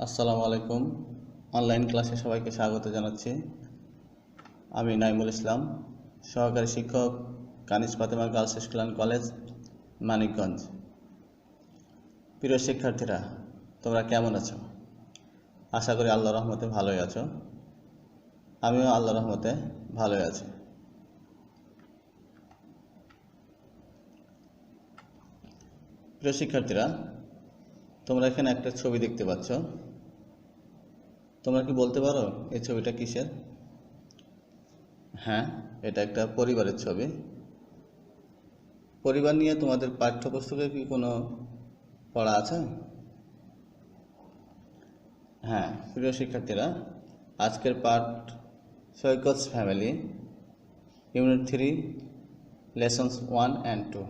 আসসালামু আলাইকুম। অনলাইন ক্লাসে সবাইকে স্বাগত জানাচ্ছি। আমি নাইমুল ইসলাম, সহকারী শিক্ষক, Kaniz Fatema girls school and college, Manikganj. প্রিয় শিক্ষার্থীরা, তোমরা কেমন আছো? আশা করি আল্লাহর রহমতে ভালোই আছো। আমিও আল্লাহর রহমতে ভালোই আছি। প্রিয় শিক্ষার্থীরা, তোমরা এখানে একটা ছবি দেখতে পাচ্ছ। তোমরা কি বলতে পারো এই ছবিটা কিসের? হ্যাঁ, এটা একটা পরিবারের ছবি। পরিবার নিয়ে তোমাদের পাঠ্যপুস্তকে কি কোনো পড়া আছে? হ্যাঁ, প্রিয় শিক্ষার্থীরা, আজকের পাঠ Saikat's family, unit 3, lessons 1 and 2।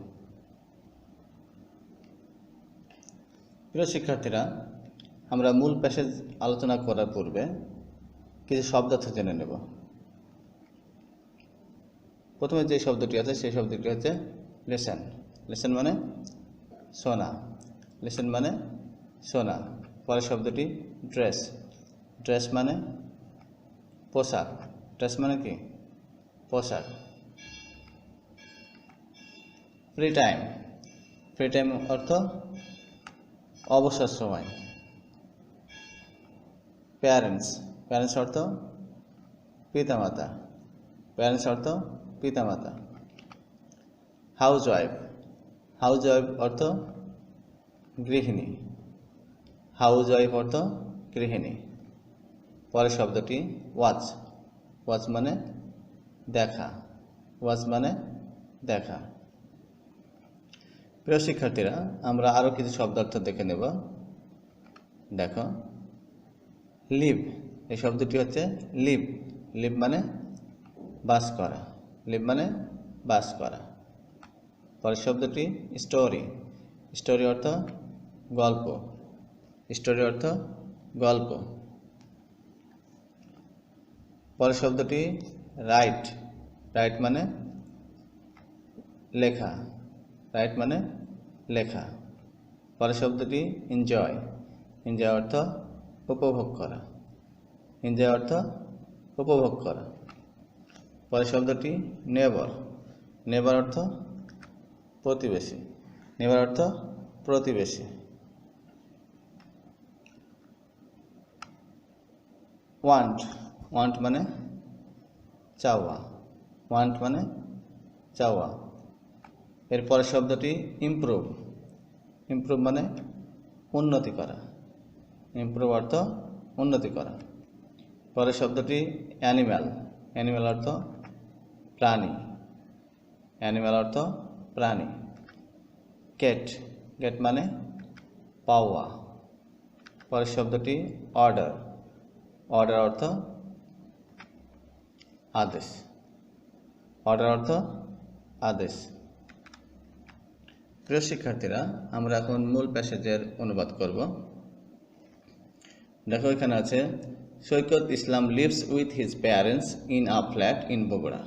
প্রিয় শিক্ষার্থীরা, আমরা মূল প্যাসেজ আলোচনা করার পূর্বে কিছু শব্দার্থ জেনে নেব। প্রথমে যে শব্দটি আছে সেই শব্দটি হচ্ছে লিসেন। লিসেন মানে শোনা। লিসেন মানে শোনা। পরের শব্দটি ড্রেস। ড্রেস মানে পোশাক। ড্রেস মানে কি? পোশাক। Free time. ফ্রি টাইম অর্থ অবসর সময়। প্যারেন্টস। প্যারেন্টস অর্থ পিতামাতা। প্যারেন্টস অর্থ পিতামাতা। House wife. হাউস ওয়াইফ অর্থ গৃহিণী। হাউস ওয়াইফ অর্থ গৃহিণী। পরের শব্দটি ওয়াচ। ওয়াচ মানে দেখা। ওয়াচ মানে দেখা। প্রিয় শিক্ষার্থীরা, আমরা আরও কিছু শব্দার্থ দেখে নেব। দেখো, লিভ। এই শব্দটি হচ্ছে লিভ। লিভ মানে বাস করা। লিভ মানে বাস করা। পরের শব্দটি স্টোরি। স্টোরি অর্থ গল্প। স্টোরি অর্থ গল্প। পরের শব্দটি রাইট। রাইট মানে লেখা। রাইট মানে লেখা। পরের শব্দটি এনজয়। এনজয় অর্থ উপভোগ করা। এনজয় অর্থ উপভোগ করা। পরের শব্দটি নেবার। নেবার অর্থ প্রতিবেশী। নেবার অর্থ প্রতিবেশী। ওয়ান্ট। ওয়ান্ট মানে চাওয়া। ওয়ান্ট মানে চাওয়া। এরপরের শব্দটি ইমপ্রুভ। ইমপ্রুভ মানে উন্নতি করা। ইমপ্রুভ অর্থ উন্নতি করা। পরের শব্দটি অ্যানিম্যাল। অ্যানিম্যাল অর্থ প্রাণী। অ্যানিম্যাল অর্থ প্রাণী। গেট। গেট মানে পাওয়া। পরের শব্দটি অর্ডার। অর্ডার অর্থ আদেশ। অর্ডার অর্থ আদেশ। প্রিয় শিক্ষার্থীরা, আমরা এখন মূল প্যাসেজের অনুবাদ করব। দেখো, এখানে আছে Saikat Islam lives with his parents in a flat in Bogura.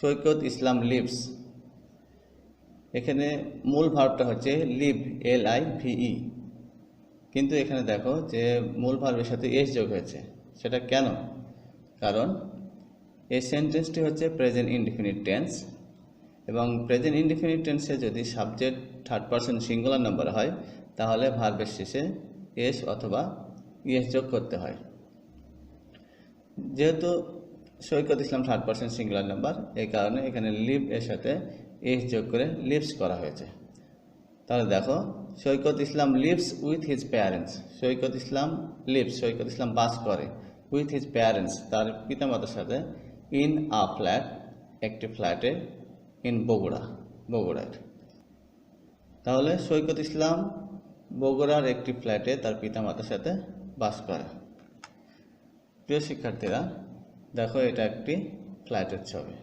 Saikat Islam lives, এখানে মূল ভার্বটা হচ্ছে লিভ, LIVE, কিন্তু এখানে দেখো যে মূল ভার্বের সাথে এস যোগ হয়েছে। সেটা কেন? কারণ এই সেন্টেন্সটি হচ্ছে প্রেজেন্ট ইনডিফিনিট টেন্স, এবং প্রেজেন্ট ইনডিফিনিট টেন্সে যদি subject third person singular number হয় তাহলে ভার্বের শেষে এস অথবা ইএস যোগ করতে হয়। যেহেতু সৈকত ইসলাম থার্ড পারসন সিঙ্গুলার নাম্বার, এই কারণে এখানে লিভ এর সাথে এস যোগ করে লিভস করা হয়েছে। তাহলে দেখো, Saikat Islam lives with his parents. Saikat Islam lives, Saikat Islam বাস করে, উইথ হিজ প্যারেন্টস, তার পিতামাতার সাথে, ইন আ ফ্ল্যাট, একটি ফ্ল্যাটে, ইন বগুড়া, বগুড়ার। তাহলে সৈকত ইসলাম বগুড়ার একটি ফ্ল্যাটে তার পিতামাতার সাথে বাস করে। প্রিয় শিক্ষার্থীরা, দেখো, এটা একটি ফ্ল্যাটের ছবি।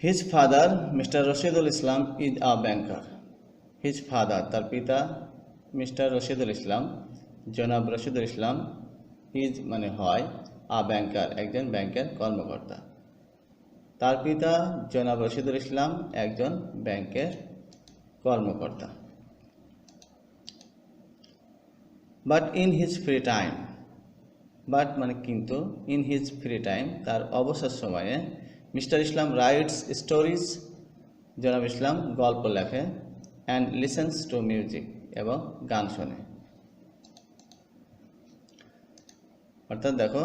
His father Mr Rashidul Islam is a banker. His father, তার পিতা, মিস্টার রশিদুল ইসলাম, জনাব রশিদুল ইসলাম, ইজ মানে হয়, আ ব্যাংকার, একজন ব্যাংকের কর্মকর্তা। তার পিতা জনাব রশিদুল ইসলাম একজন ব্যাংকের কর্মকর্তা। But in his free time, but মানে কিন্তু, ইন হিজ ফ্রি টাইম তার অবসর সময়ে, মিস্টার ইসলাম রাইটস স্টোরিজ জনাব ইসলাম গল্প লেখে, অ্যান্ড লিসেন্স টু মিউজিক এবং গান শোনে। অর্থাৎ দেখো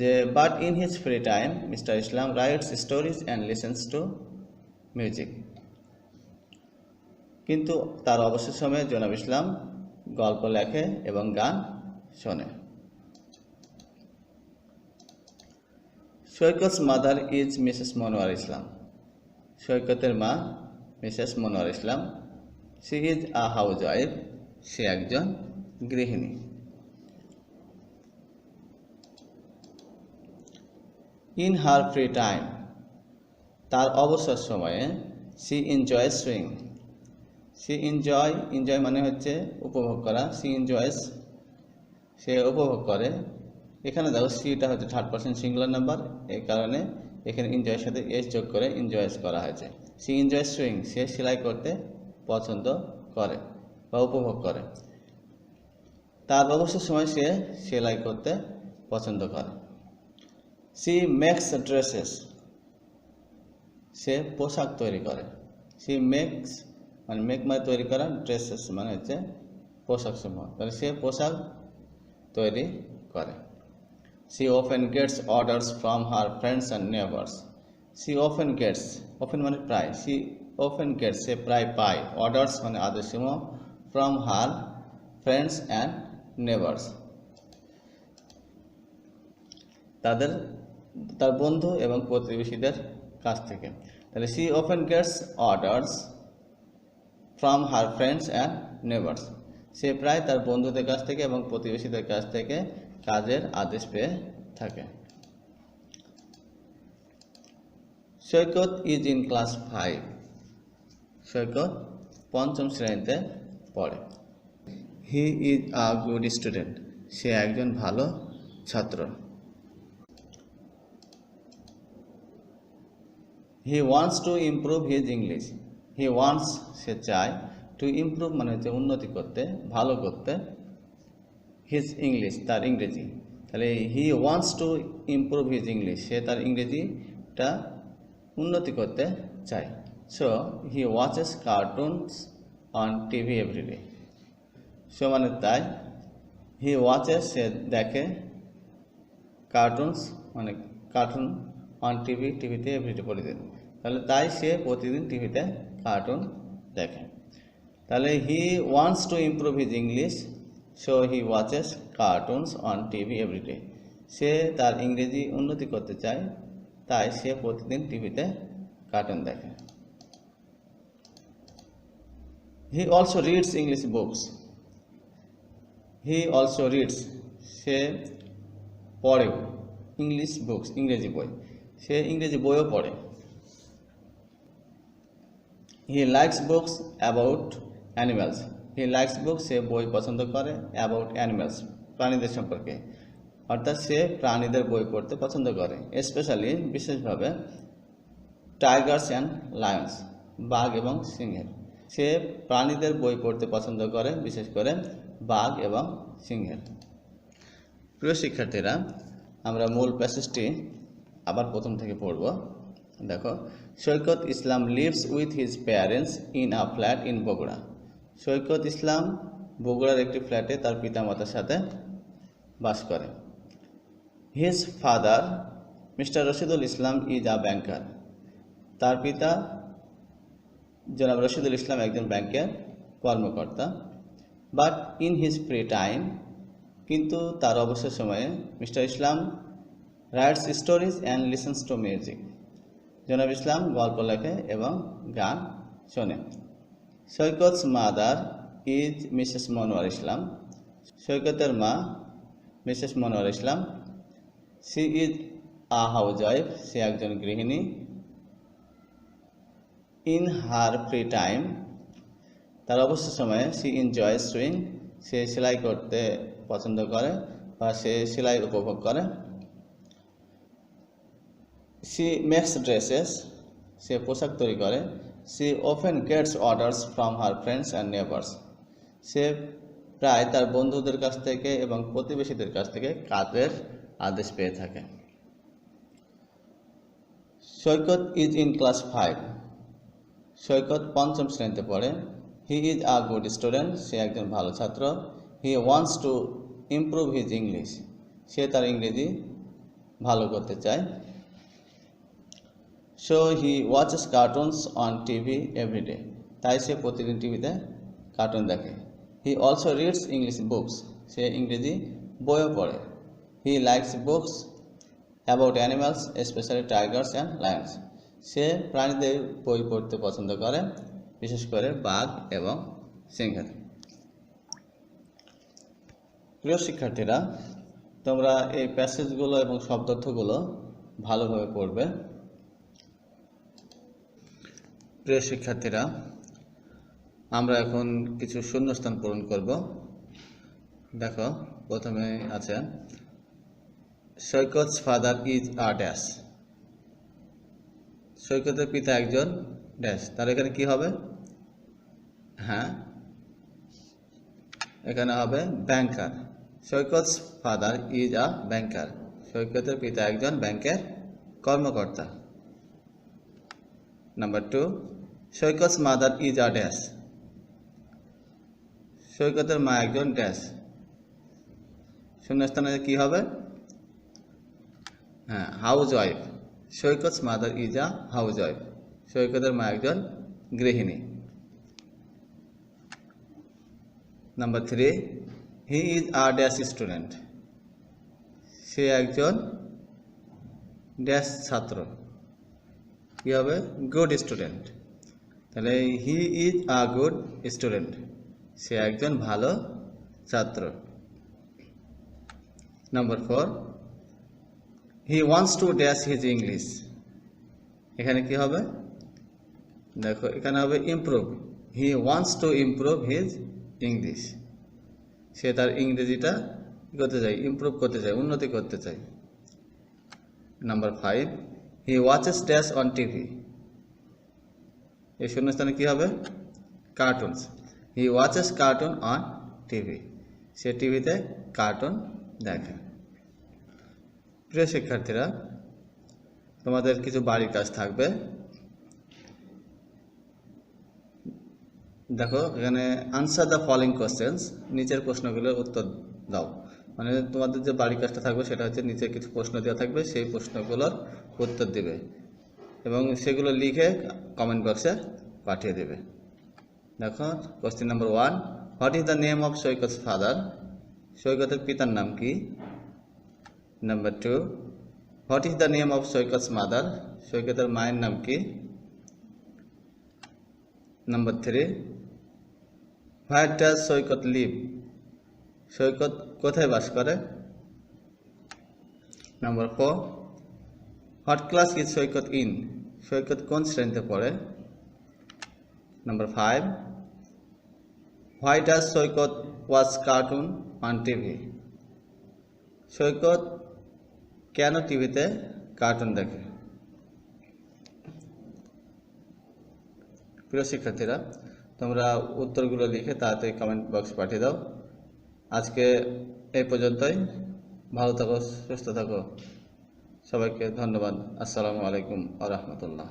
যে but in his free time mister Islam writes stories and listens to music, কিন্তু তার অবসর সময়ে জনাব ইসলাম গল্প লেখে এবং গান শোনে। Saikat's mother is Mrs Monowar Islam, সৈকতের মা Mrs Monowar Islam. She is a house wife, সে একজন গৃহিণী। ইন হার ফ্রি টাইম, তার অবসর সময়ে, she enjoys sewing, she enjoy মানে হচ্ছে উপভোগ করা, সি এনজয়স সে উপভোগ করে। এখানে দেখো সিটা হচ্ছে থার্ড পারসন সিঙ্গুলার নাম্বার, এই কারণে এখানে এনজয়ের সাথে এস যোগ করে এনজয়েস করা হয়েছে। সি এনজয়স সুইং, সে সেলাই করতে পছন্দ করে বা উপভোগ করে। তার অবসর সময় সে সেলাই করতে পছন্দ করে। সি মেক্স ড্রেসেস, সে পোশাক তৈরি করে। সি মেক্স মানে মেক মানে তৈরি করা, ড্রেসেস মানে হচ্ছে পোশাক সমূহ, তাহলে সে পোশাক তৈরি করে। She often gets orders from her friends and neighbours, she often gets, often মানে প্রায়, সি অফেন গেটস সে প্রায় পায়, অর্ডার্স মানে আদেশ সমূহ, from her friends and neighbours তার বন্ধু এবং প্রতিবেশীদের কাছ থেকে। তাহলে she often gets orders from her friends and neighbours, সে প্রায় তার বন্ধুদের কাছ থেকে এবং প্রতিবেশীদের কাছ থেকে কাজের আদেশ পেয়ে থাকে। Saikat is in class 5, Saikat পঞ্চম শ্রেণীতে পড়ে। He is a good student, সে একজন ভালো ছাত্র। He wants to improve his English, he wants সে চায়, টু ইমপ্রুভ মানে হচ্ছে উন্নতি করতে, ভালো করতে, হিজ ইংলিশ তার ইংরেজি। তাহলে he wants to improve his English, সে তার ইংরেজিটা উন্নতি করতে চায়। So he watches cartoons on TV everyday, so মানে তাই, হি ওয়াচেস সে দেখে, কার্টুনস মানে কার্টুন, অন টিভি টিভিতে এভরিডে প্রতিদিন, তাহলে তাই সে প্রতিদিন টিভিতে কার্টুন দেখে। তাহলে he wants to improve his English, so he watches cartoons on TV everyday, সে তার ইংরেজি উন্নতি করতে চায়, তাই সে প্রতিদিন টিভিতে কার্টুন দেখে। He also reads English books, he also reads সে পড়েও, ইংলিশ বুকস ইংরেজি বই, সে ইংরেজি বইও পড়ে। He likes books about animals, he likes books সে বই পছন্দ করে, অ্যাবাউট অ্যানিম্যালস প্রাণীদের সম্পর্কে, অর্থাৎ সে প্রাণীদের বই পড়তে পছন্দ করে, স্পেশালি বিশেষভাবে টাইগার্স অ্যান্ড লায়ন্স বাঘ এবং সিংহের, সে প্রাণীদের বই পড়তে পছন্দ করে, বিশেষ করে বাঘ এবং সিংহের। প্রিয় শিক্ষার্থীরা, আমরা মূল প্যাসেজটি আবার প্রথম থেকে পড়ব। দেখো, Saikat Islam lives with his parents in a flat in Bogura, Saikat Islam বগুড়ার একটি ফ্ল্যাটে তার পিতামাতার সাথে বাস করে। His father Mr Rashidul Islam is a banker, তার পিতা জনাব রশিদুল ইসলাম একজন ব্যাংকের কর্মকর্তা। But in his free time, কিন্তু তার অবসর সময়ে, Mr Islam writes stories and listens to music, জনাব ইসলাম গল্প লেখে এবং গান শোনে। Saikat's mother is Mrs Monowar Islam, সৈকতের মা Mrs Monowar Islam. She is a house wife, সে একজন গৃহিণী। ইন হার ফ্রি টাইম, তার অবসর সময়ে, সি এনজয়স সুইং, সে সেলাই করতে পছন্দ করে বা সে সেলাই উপভোগ করে। সি মেক্স ড্রেসেস, সে পোশাক তৈরি করে। She often gets orders from her friends and neighbours, সে প্রায় তার বন্ধুদের কাছ থেকে এবং প্রতিবেশীদের কাছ থেকে কাজের আদেশ পেয়ে থাকে। Saikat is in class 5। Saikat পঞ্চম শ্রেণীতে পড়ে। He is a good student. সে একজন ভালো ছাত্র। He wants to improve his English. সে তার ইংরেজি ভালো করতে চায়। So he watches cartoons on TV everyday. তাই সে প্রতিদিন টিভিতে কার্টুন দেখে। He also reads English books. সে ইংরেজি বইও পড়ে। He likes books about animals specially tigers and lions. সে প্রাণীদের বই পড়তে পছন্দ করে, বিশেষ করে বাঘ এবং সিংহের। প্রিয় শিক্ষার্থীরা, তোমরা এই প্যাসেজগুলো এবং শব্দার্থগুলো ভালোভাবে পড়বে। প্রিয় শিক্ষার্থীরা, আমরা এখন কিছু শূন্যস্থান পূরণ করব। দেখো, প্রথমে আছে Saikat's father is a dash. সৈকতের পিতা একজন ড্যাশ। তাহলে এখানে কি হবে? হ্যাঁ, এখানে হবে ব্যাংকার। সৈকতস ফাদার ইজ আ ব্যাংকার। সৈকতের পিতা একজন ব্যাংকের কর্মকর্তা। Number 2, Saikat's mother is a dash. সৈকতের মা একজন ড্যাশ। শূন্যস্থানে কি হবে? হ্যাঁ, house wife. Saikat's mother is a house wife. সৈকতের মা একজন গৃহিণী। Number 3, he is a dash student. সে একজন ড্যাশ ছাত্র। কি হবে? Good student. তাহলে he is a good student. সে একজন ভালো ছাত্র। Number 4, he wants to dash his English. এখানে কি হবে? দেখো, এখানে হবে improve. He wants to improve his English. সে তার ইংরেজিটা করতে চায়, ইমপ্রুভ করতে চায়, উন্নতি করতে চায়। Number 5, he watches dash on TV. এই শূন্যস্থানে কি হবে? Cartoons. He watches cartoon on TV. সে টিভিতে কার্টুন দেখে। প্রিয় শিক্ষার্থীরা, তোমাদের কিছু বাড়ির কাজ থাকবে। দেখো, এখানে আনসার দ্য ফলোইং কোশ্চেন্স। নিচের প্রশ্নগুলোর উত্তর দাও। মানে তোমাদের যে বাড়ির কাজটা থাকবে সেটা হচ্ছে নিচে কিছু প্রশ্ন দেওয়া থাকবে, সেই প্রশ্নগুলোর উত্তর দিবে এবং সেগুলো লিখে কমেন্ট বক্সে পাঠিয়ে দেবে। দেখো, question number 1, what is the name of Saikat's father. সৈকতের পিতার নাম কি? Number 2, what is the name of Saikat's mother. সৈকতের মায়ের নাম কি? Number 3, where does Saikat live. Saikat কোথায় বাস করে? Number 4, what class is Saikat in. Saikat কোন শ্রেণীতে পড়ে? Number 5, why does Saikat watch cartoon on TV. Saikat কেন টিভিতে কার্টুন দেখে? প্রিয় শিক্ষার্থীরা, তোমরা উত্তরগুলো লিখে তাড়াতাড়ি কমেন্ট বক্সে পাঠিয়ে দাও। আজকে এই পর্যন্তই। ভালো থাকো, সুস্থ থাকো। সবাইকে ধন্যবাদ। আসসালামু আলাইকুম ওয়া রাহমাতুল্লাহ।